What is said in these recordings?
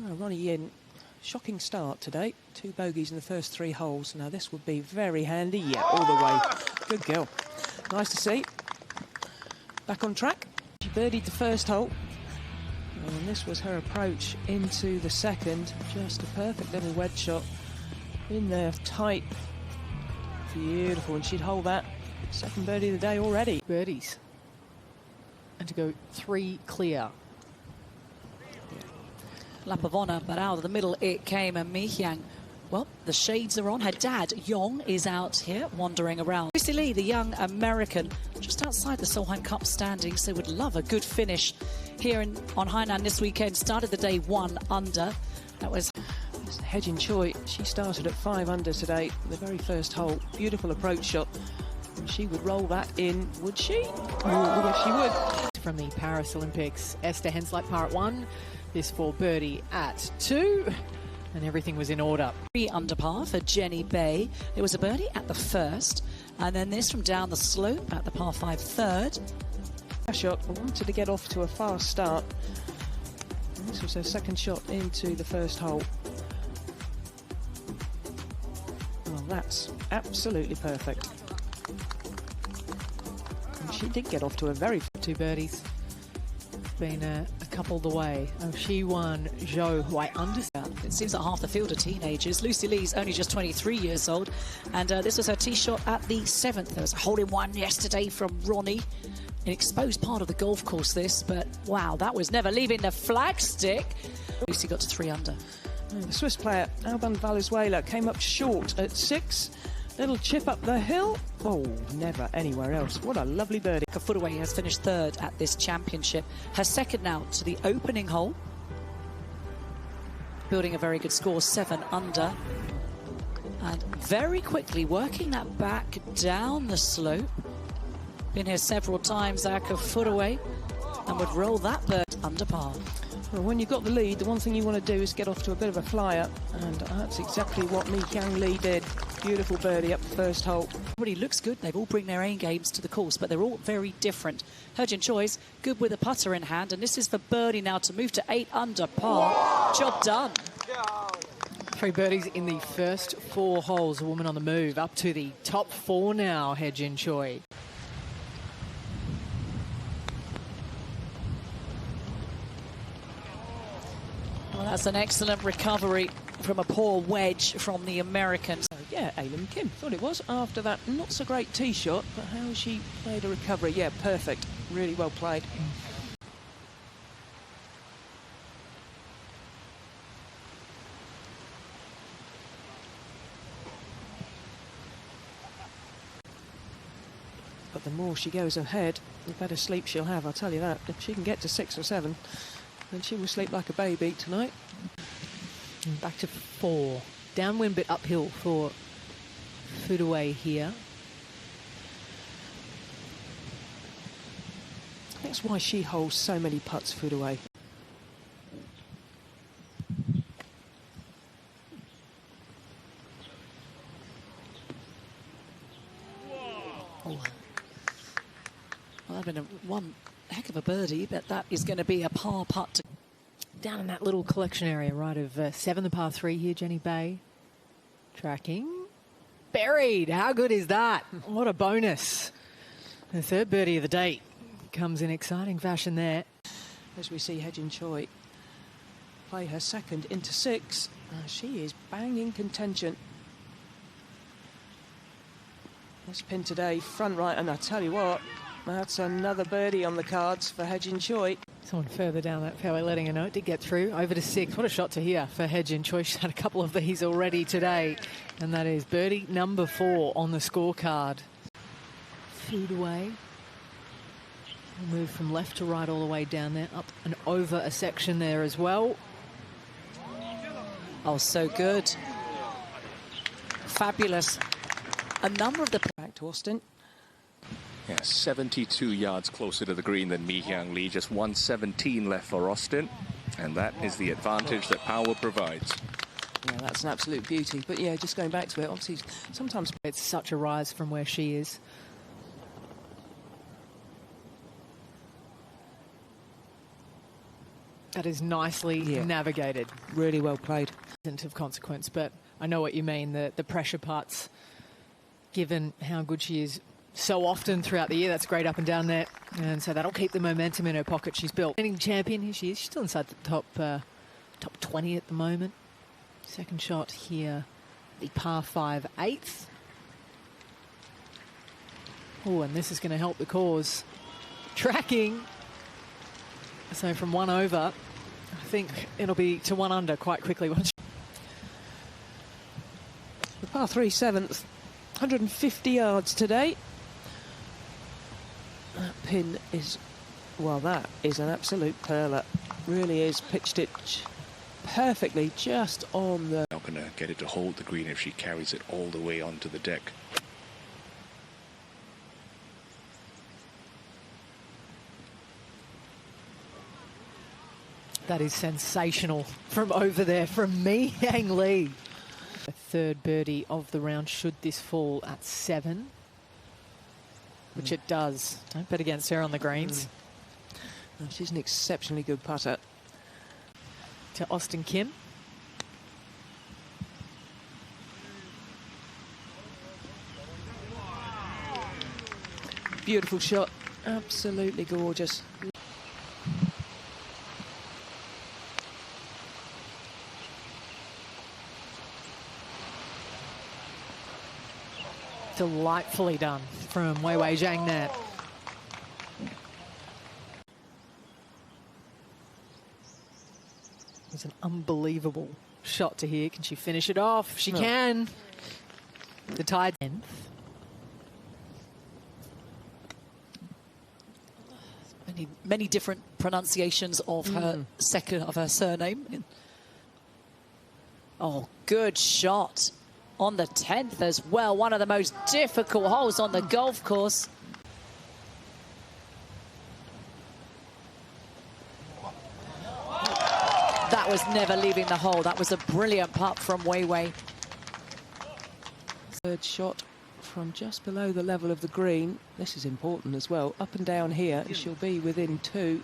Oh, Ronny Yin, shocking start today. 2 bogeys in the first 3 holes. Now this would be very handy. Yeah, all the way. Good girl. Nice to see. Back on track. She birdied the first hole. And this was her approach into the second. Just a perfect little wedge shot. In there, tight. Beautiful. And she'd hold that. Second birdie of the day already. Birdies. And to go 3 clear. Lap of honour, but out of the middle it came, and Hyang, well, the shades are on. Her dad, Yong, is out here wandering around. Lucy Lee, the young American, just outside the Solheim Cup standings, so would love a good finish here on Hainan this weekend. Started the day 1 under. That was Hye-jin Choi. She started at 5 under today, the very first hole. Beautiful approach shot. And she would roll that in, would she? Oh, yes, she would. From the Paris Olympics, Esther Henslake par at 1. This for birdie at 2. And everything was in order. 3 under par for Jenny Bay. It was a birdie at the first. And then this from down the slope at the par 5 third. Ashok wanted to get off to a fast start. And this was her second shot into the first hole. Well, that's absolutely perfect. And she did get off to a very... 2 birdies. Been a couple the way. Oh, she won Zhou, who I understand. It seems that half the field are teenagers. Lucy Lee's only just 23 years old. And this was her tee shot at the 7th. There was a hole-in-one yesterday from Ronny. An exposed part of the golf course, this. But, wow, that was never leaving the flagstick. Lucy got to 3 under. The Swiss player, Valuela, came up short at 6. Little chip up the hill. Oh, never anywhere else. What a lovely birdie. Ayaka Furue has finished 3rd at this championship. Her second now to the opening hole. Building a very good score, 7 under. And very quickly working that back down the slope. Been here several times, Ayaka Furue, and would roll that bird under par. Well, when you've got the lead, the one thing you want to do is get off to a bit of a flyer, and that's exactly what Yong Lee did. Beautiful birdie up the first hole. Everybody looks good. They've all bring their A games to the course, but they're all very different. Hye-jin Choi's good with a putter in hand, and this is for birdie now to move to 8 under par. Whoa! Job done. 3 birdies in the first 4 holes. A woman on the move up to the top 4 now, Hye-jin Choi. Well, that's an excellent recovery from a poor wedge from the American. Yeah, Aileen Kim thought it was after that not so great tee shot, but how she played a recovery. Yeah, perfect. Really well played. But the more she goes ahead, the better sleep she'll have, I'll tell you that. If she can get to 6 or 7, then she will sleep like a baby tonight. And back to 4. Downwind but uphill for Furue here. That's why she holds so many putts, Furue. Well, that'd been one heck of a birdie, but that is going to be a par putt. Down in that little collection area, right of 7, the par 3 here, Jenny Bay. Tracking. Buried. How good is that? What a bonus. The 3rd birdie of the day comes in exciting fashion there. As we see Hye-jin Choi play her second into 6. She is banging contention. This pin today, front right, and I tell you what, that's another birdie on the cards for Hye-jin Choi. Someone further down that fairway letting her know it did get through. Over to 6. What a shot to hear for Hye-jin Choi. She's had a couple of these already today. And that is birdie number 4 on the scorecard. Feed away. We'll move from left to right all the way down there. Up and over a section there as well. Oh, so good. Fabulous. A number of the... Back to Austin. Yeah, 72 yards closer to the green than Yong Lee. Just 117 left for Austin. And that is the advantage that power provides. Yeah, that's an absolute beauty. But yeah, just going back to it, obviously, sometimes it's such a rise from where she is. That is nicely navigated. Really well played. Isn't of consequence, but I know what you mean, the pressure parts, given how good she is so often throughout the year. That's great up and down there, and so that'll keep the momentum in her pocket. She's built. Winning champion, here she is. She's still inside the top 20 at the moment. Second shot here, the par 5 8th. Oh, and this is going to help the cause. Tracking. So from 1 over, I think it'll be to 1 under quite quickly. The par 3 7th, 150 yards today. That pin is, well, that is an absolute perler. Really is. Pitched it perfectly just on the... Not going to get it to hold the green if she carries it all the way onto the deck. That is sensational from over there from Yong Lee. The third birdie of the round should this fall at 7, which it does. Don't bet against her on the greens. No, she's an exceptionally good putter. To Austin Kim. Beautiful shot. Absolutely gorgeous. Delightfully done from Wei Jang there. It's an unbelievable shot to here. Can she finish it off? She can. The tide. Many different pronunciations of her surname. Oh, good shot on the 10th as well. One of the most difficult holes on the golf course. That was never leaving the hole. That was a brilliant putt from Wei. Third shot from just below the level of the green. This is important as well. Up and down here, and she'll be within 2.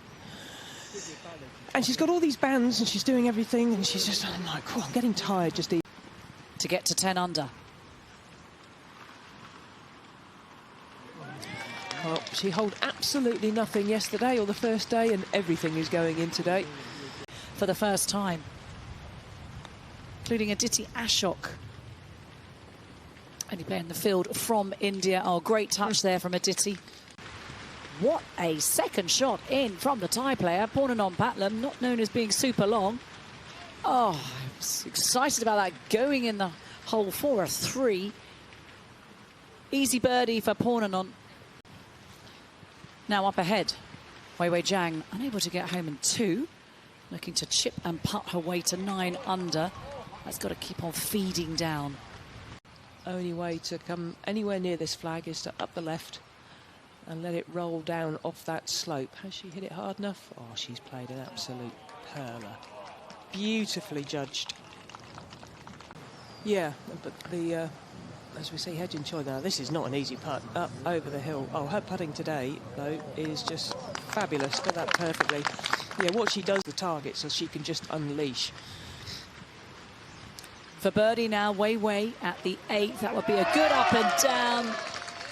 And she's got all these bands, and she's doing everything, and she's just, I'm like, oh, I'm getting tired just even. To get to 10 under. Well, she held absolutely nothing yesterday or the first day, and everything is going in today. For the first time, including Aditi Ashok. Only playing the field from India. Oh, great touch there from Aditi. What a second shot in from the Thai player, Pornanon Patlam, not known as being super long. Oh, I'm so excited about that going in the hole for a 3. Easy birdie for Pornanon. Now up ahead, Wei Jang unable to get home in 2. Looking to chip and putt her way to 9 under. That's got to keep on feeding down. Only way to come anywhere near this flag is to up the left and let it roll down off that slope. Has she hit it hard enough? Oh, she's played an absolute perler. Beautifully judged. Yeah, but the, as we see, Hye-jin Choi now, this is not an easy putt up over the hill. Oh, her putting today, though, is just fabulous. Got that perfectly. Yeah, what she does, the target, so she can just unleash. For birdie now, Wei at the 8th. That would be a good up and down.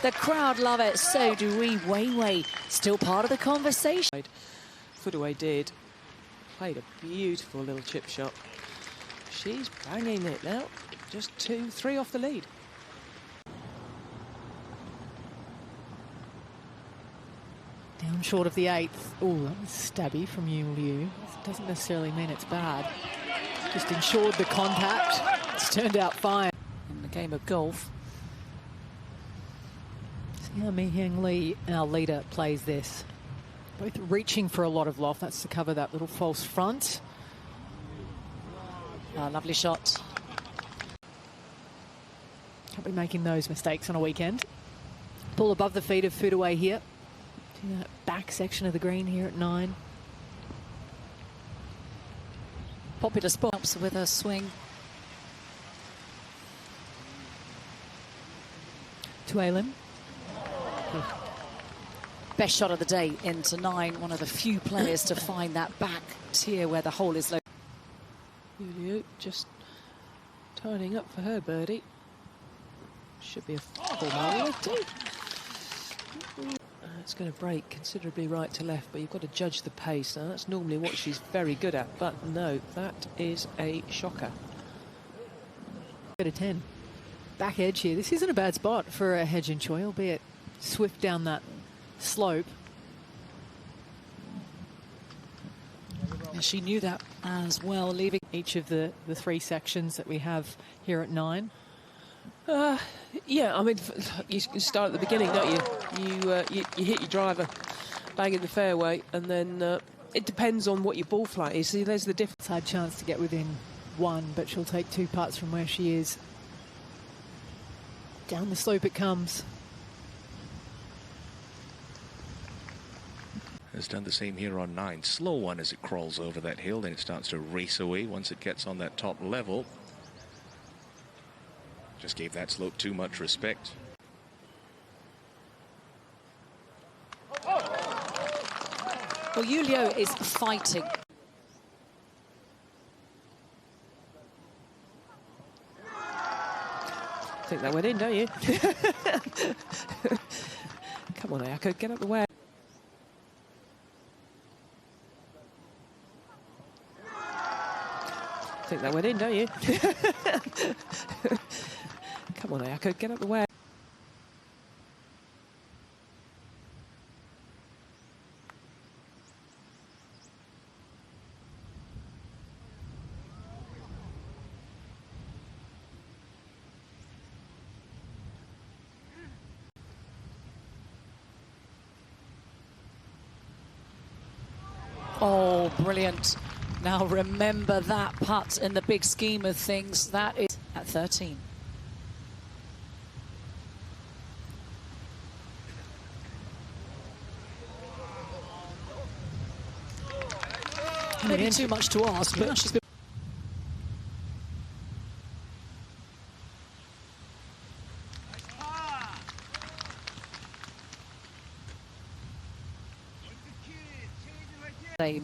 The crowd love it, so do we. Wei still part of the conversation. Furue did. Played a beautiful little chip shot. She's banging it now. Just 2, 3 off the lead. Down short of the 8th. Oh, that was stabby from Yong Lee. Doesn't necessarily mean it's bad. Just ensured the contact. It's turned out fine. In the game of golf. See how Yong Lee, our leader, plays this. Both reaching for a lot of loft. That's to cover that little false front. Lovely shot. Can't be making those mistakes on a weekend. Ball above the feet of Furue here. To that back section of the green here at 9. Popular spot. Helps with her swing. To Alim. Best shot of the day into 9. One of the few players to find that back tier where the hole is low. Rio just tidying up for her birdie. Should be a formality. It's going to break considerably right to left, but you've got to judge the pace. Now, that's normally what she's very good at, but no, that is a shocker. At a 10. Back edge here. This isn't a bad spot for a Hye-jin Choi, albeit swift down that slope. Yeah, she knew that as well, leaving Each of the 3 sections that we have here at 9. Yeah, I mean, you start at the beginning, don't you? You hit your driver, bang in the fairway, and then it depends on what your ball flight is. See, there's the difference. Had chance to get within 1, but she'll take 2 putts from where she is. Down the slope it comes. Has done the same here on 9. Slow one as it crawls over that hill, then it starts to race away once it gets on that top level. Just gave that slope too much respect. Well, Julio is fighting. Think that went in, don't you? Come on, Ayaka, get up the way. Think that went in, don't you? Come on, Ayaka, get up the way. Oh, brilliant. Now remember that putt in the big scheme of things. That is at 13. Maybe too much to ask, but she's been...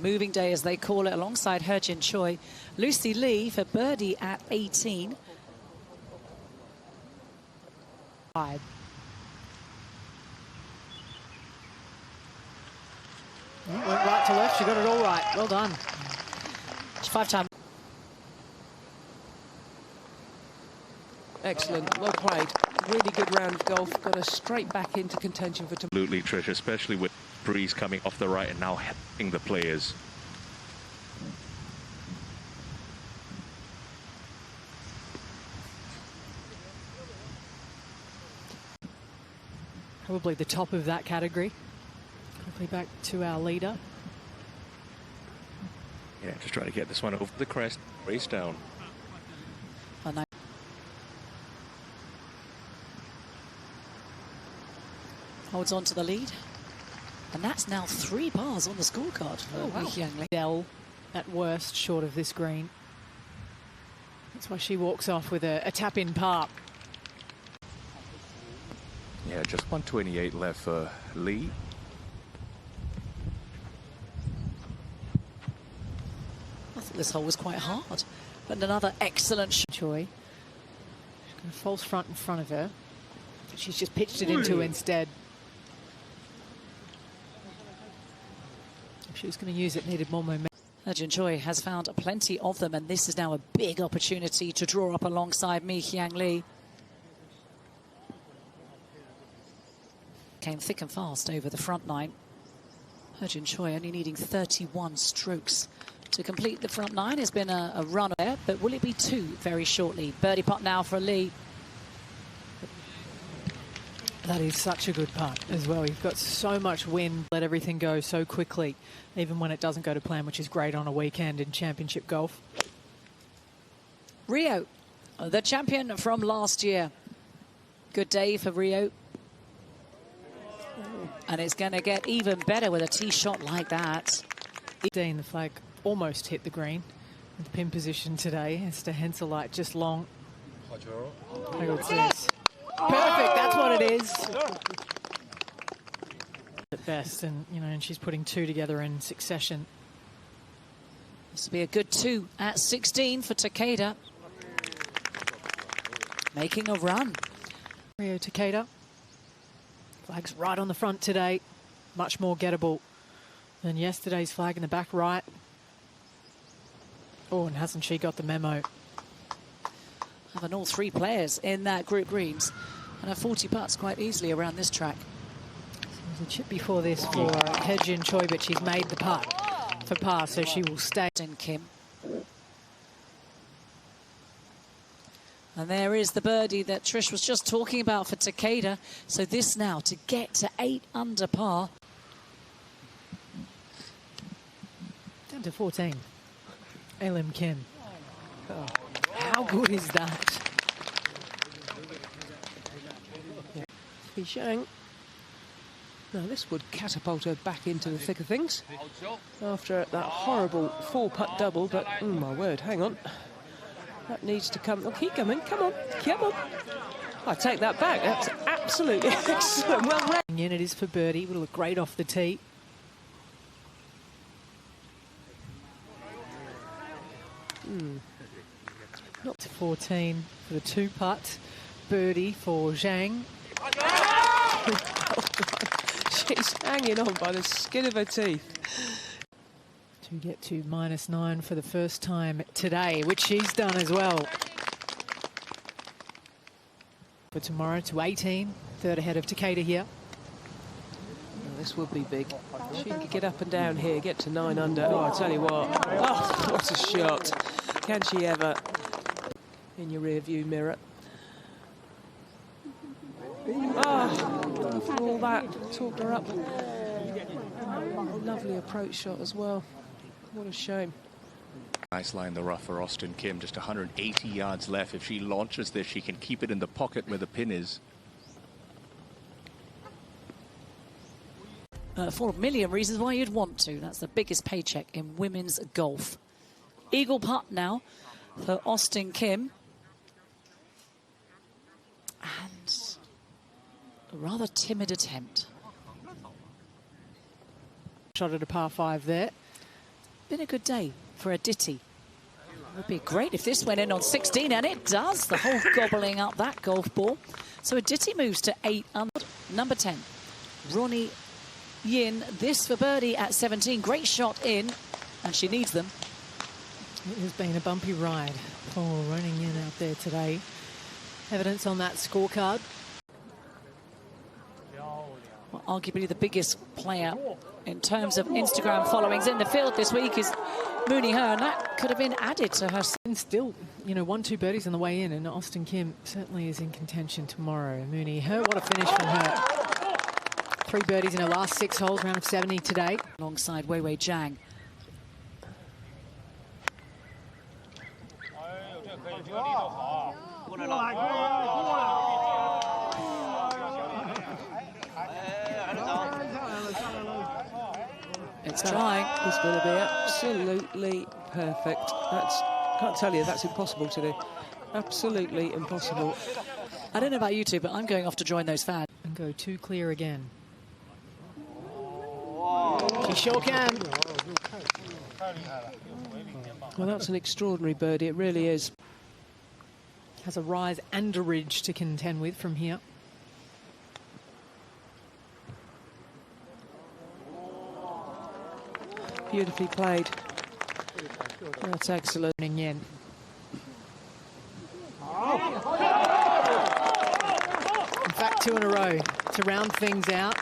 Moving day, as they call it, alongside Hye-jin Choi. Lucy Lee for birdie at 18. Went right to left. She got it all right. Well done. 5-time. Excellent, well played. Really good round of golf. Got her straight back into contention for tomorrow. Absolutely, Trish, especially with breeze coming off the right and now hitting the players. Probably the top of that category. Quickly back to our leader. Yeah, just trying to get this one over the crest, race down. Holds on to the lead. And that's now 3 bars on the scorecard for Yong Lee. Dell at worst short of this green. That's why she walks off with a tap-in par. Yeah, just 128 left for Lee. I thought this hole was quite hard. But another excellent shot. Choi. She's got a false front in front of her. She's just pitched it into instead. If she was going to use it, needed more momentum. Hye-jin Choi has found plenty of them, and this is now a big opportunity to draw up alongside Yong Lee. Came thick and fast over the front 9. Hye-jin Choi only needing 31 strokes to complete the front 9. Has been a run there, but will it be 2 very shortly? Birdie putt now for Lee. That is such a good putt as well. You've got so much wind, let everything go so quickly, even when it doesn't go to plan, which is great on a weekend in championship golf. Rio, the champion from last year. Good day for Rio. And it's going to get even better with a tee shot like that. Dean, the flag almost hit the green in the pin position today. Esther Henselite just long. Perfect, that's what it is. best, and and she's putting two together in succession. This will be a good 2 at 16 for Takeda. Making a run. Rio Takeda. Flag's right on the front today. Much more gettable than yesterday's flag in the back right. Oh, and hasn't she got the memo? Having all 3 players in that group greens and have 40 putts quite easily around this track. There's a chip before this for Hye-jin Choi, but she's made the putt for par, so she will stay. In Kim. And there is the birdie that Trish was just talking about for Takeda. So this now to get to 8 under par. Down to 14. LM Kim. Oh, how good is that? Jang. Now this would catapult her back into the thick of things after that horrible 4-putt double, but my word, hang on. That needs to come. Oh, keep coming. Come on. Come on. I take that back. That's absolutely excellent. Well read. Yin, it is for birdie. Would look great off the tee. Not to 14 for the 2-putt. Birdie for Jang. She's hanging on by the skin of her teeth. To get to -9 for the first time today, which she's done as well. For tomorrow to 18, third ahead of Takeda here. Well, this would be big. She could get up and down here, get to 9 under. Oh, I tell you what. Oh, what a shot. Can she ever? In your rear view mirror. Oh, after all that, talked her up. Lovely approach shot as well. What a shame. Nice line the rough for Austin Kim. Just 180 yards left. If she launches this, she can keep it in the pocket where the pin is. For a million reasons why you'd want to. That's the biggest paycheck in women's golf. Eagle putt now for Austin Kim. And a rather timid attempt. Shot at a par 5 there. Been a good day for Aditi. It would be great if this went in on 16, and it does. The whole gobbling up that golf ball. So Aditi moves to 8 under. Number 10, Ronny Yin. This for birdie at 17. Great shot in, and she needs them. It has been a bumpy ride for Ronny Yin out there today. Evidence on that scorecard. Well, arguably the biggest player in terms of Instagram followings in the field this week is Mooney Her, and that could have been added to her. And still, 1-2 birdies on the way in, and Austin Kim certainly is in contention tomorrow. Mooney Her, what a finish from her. 3 birdies in her last 6 holes, round of 70 today. Alongside Wei Jang. It's trying. It's going to be absolutely perfect. Can't tell you, that's impossible to do. Absolutely impossible. I don't know about you two, but I'm going off to join those fans. And go 2 clear again. She sure can. Well, that's an extraordinary birdie. It really is. Has a rise and a ridge to contend with from here. Beautifully played. That's excellent. Yin. In fact, 2 in a row to round things out.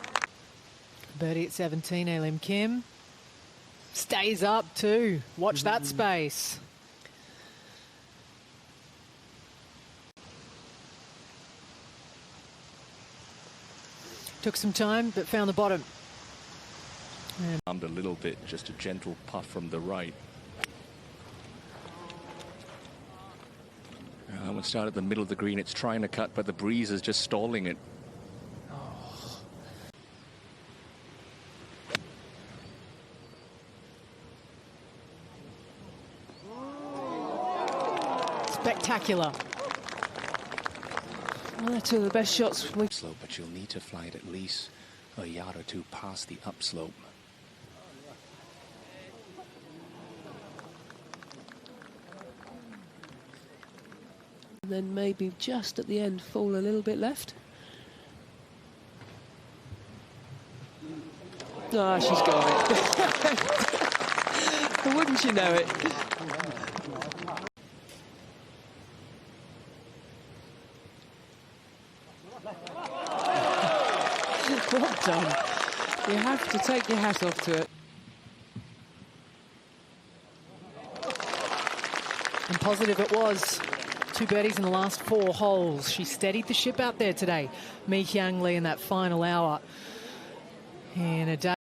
Birdie at 17, LM Kim. Stays up too. Watch that space. Took some time, but found the bottom. Armed a little bit, just a gentle puff from the right. That one started at the middle of the green. It's trying to cut, but the breeze is just stalling it. Spectacular. Well, they're 2 of the best shots. Slow, but you'll need to fly it at least a yard or two past the upslope. And then maybe just at the end fall a little bit left. Ah, she's got it. Wouldn't you know it? Well done. You have to take your hat off to it. And positive it was. 2 birdies in the last 4 holes. She steadied the ship out there today. Yong Lee in that final hour. And a day.